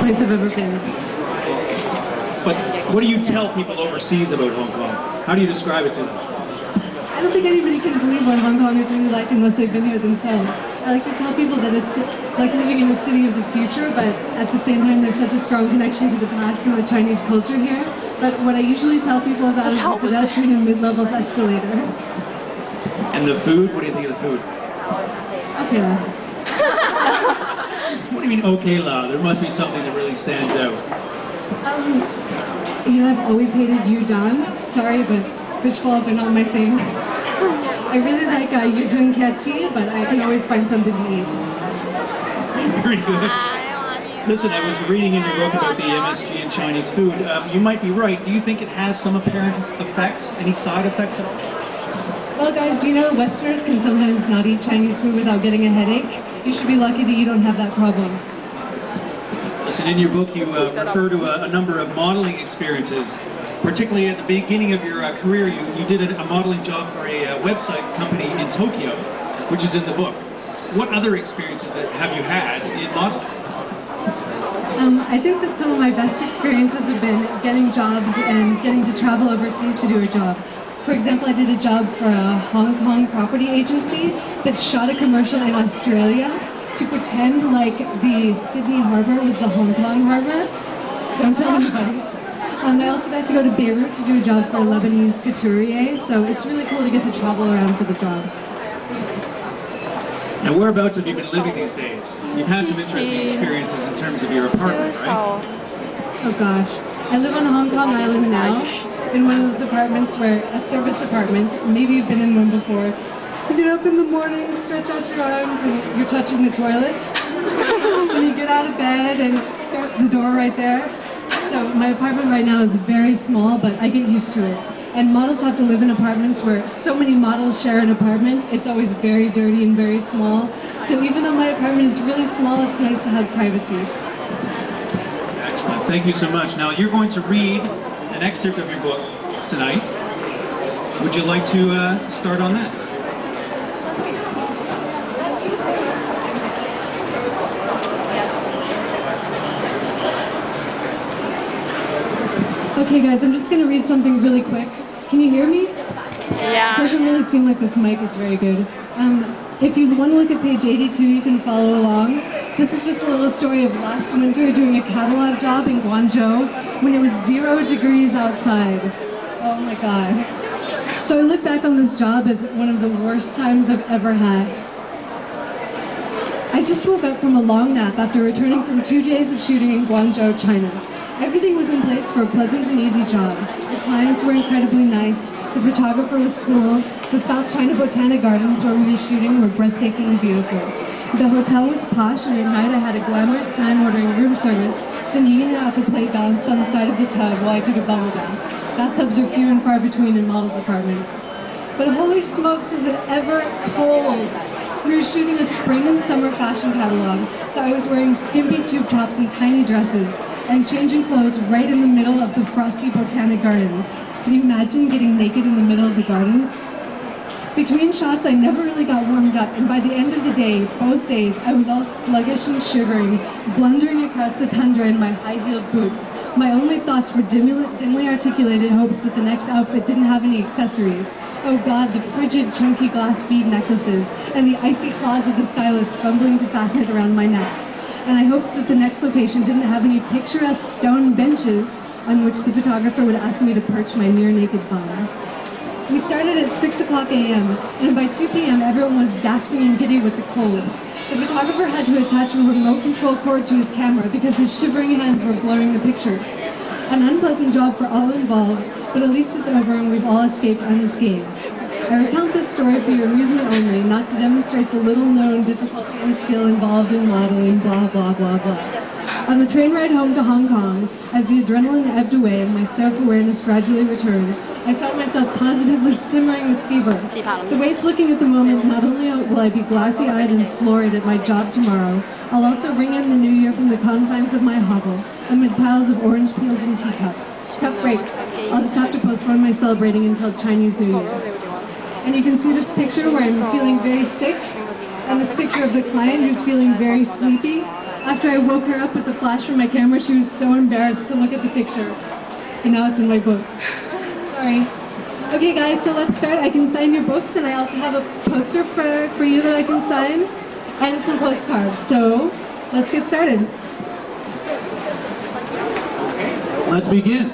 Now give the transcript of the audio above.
place I've ever been. But what do you tell people overseas about Hong Kong? How do you describe it to them? I don't think anybody can believe what Hong Kong is really like unless they've been here themselves. I like to tell people that it's like living in a city of the future, but at the same time there's such a strong connection to the past and the Chinese culture here. But what I usually tell people about is the pedestrian and mid-levels escalator. And the food? What do you think of the food? Okay. What do you mean, okay, La? There must be something that really stands out. You know, I've always hated udon. Sorry, but fish balls are not my thing. I really like yuzhen kechi, but I can always find something to eat. Very good. Listen, I was reading in your book about the MSG and Chinese food. You might be right. Do you think it has some apparent effects? Any side effects at all? Well, guys, you know, Westerners can sometimes not eat Chinese food without getting a headache. You should be lucky that you don't have that problem. Listen, in your book you refer to a number of modeling experiences. Particularly at the beginning of your career, you did a modeling job for a website company in Tokyo, which is in the book. What other experiences have you had in modeling? I think that some of my best experiences have been getting jobs and getting to travel overseas to do a job. For example, I did a job for a Hong Kong property agency that shot a commercial in Australia to pretend like the Sydney Harbour was the Hong Kong Harbour. Don't tell anybody. I also got to go to Beirut to do a job for a Lebanese couturier, so it's really cool to get to travel around for the job. Now, whereabouts have you been living these days? You've had some interesting experiences in terms of your apartment, right? Oh gosh. I live on Hong Kong Island now, in one of those apartments where, a service apartment, maybe you've been in one before. You get up in the morning, stretch out your arms, and you're touching the toilet. And you get out of bed, and there's the door right there. So my apartment right now is very small, but I get used to it. And models have to live in apartments where so many models share an apartment. It's always very dirty and very small. So even though my apartment is really small, it's nice to have privacy. Excellent. Thank you so much. Now you're going to read an excerpt of your book tonight. Would you like to start on that? Okay guys, I'm just going to read something really quick. Can you hear me? Yeah. It doesn't really seem like this mic is very good. If you want to look at page 82, you can follow along. This is just a little story of last winter doing a catalog job in Guangzhou when it was 0 degrees outside. Oh my god. So I look back on this job as one of the worst times I've ever had. I just woke up from a long nap after returning from 2 days of shooting in Guangzhou, China. Everything was in place for a pleasant and easy job. The clients were incredibly nice, the photographer was cool, the South China Botanic Gardens where we were shooting were breathtakingly beautiful. The hotel was posh, and at night I had a glamorous time ordering room service, then eating it off a plate balanced on the side of the tub while I took a bubble bath. Bathtubs are few and far between in models' apartments. But holy smokes, was it ever cold! We were shooting a spring and summer fashion catalog, so I was wearing skimpy tube tops and tiny dresses, and changing clothes right in the middle of the frosty Botanic Gardens. Can you imagine getting naked in the middle of the gardens? Between shots, I never really got warmed up, and by the end of the day, both days, I was all sluggish and shivering, blundering across the tundra in my high-heeled boots. My only thoughts were dimly articulated hopes that the next outfit didn't have any accessories. Oh god, the frigid, chunky glass bead necklaces, and the icy claws of the stylist fumbling to fasten it around my neck. And I hoped that the next location didn't have any picturesque stone benches on which the photographer would ask me to perch my near-naked bum. We started at 6 o'clock a.m., and by 2 p.m. everyone was gasping and giddy with the cold. The photographer had to attach a remote control cord to his camera because his shivering hands were blurring the pictures. An unpleasant job for all involved, but at least it's over and we've all escaped unscathed. I recount this story for your amusement only, not to demonstrate the little-known difficulty and skill involved in modeling, blah, blah, blah, blah. On the train ride home to Hong Kong, as the adrenaline ebbed away and my self-awareness gradually returned, I felt myself positively simmering with fever. The way it's looking at the moment, not only will I be glassy-eyed and florid at my job tomorrow, I'll also ring in the new year from the confines of my hovel, amid piles of orange peels and teacups. Tough breaks. I'll just have to postpone my celebrating until Chinese New Year. And you can see this picture where I'm feeling very sick, and this picture of the client who's feeling very sleepy. After I woke her up with the flash from my camera, she was so embarrassed to look at the picture. And now it's in my book. Sorry. Okay guys, so let's start. I can sign your books, and I also have a poster for you that I can sign, and some postcards. So let's get started. Let's begin.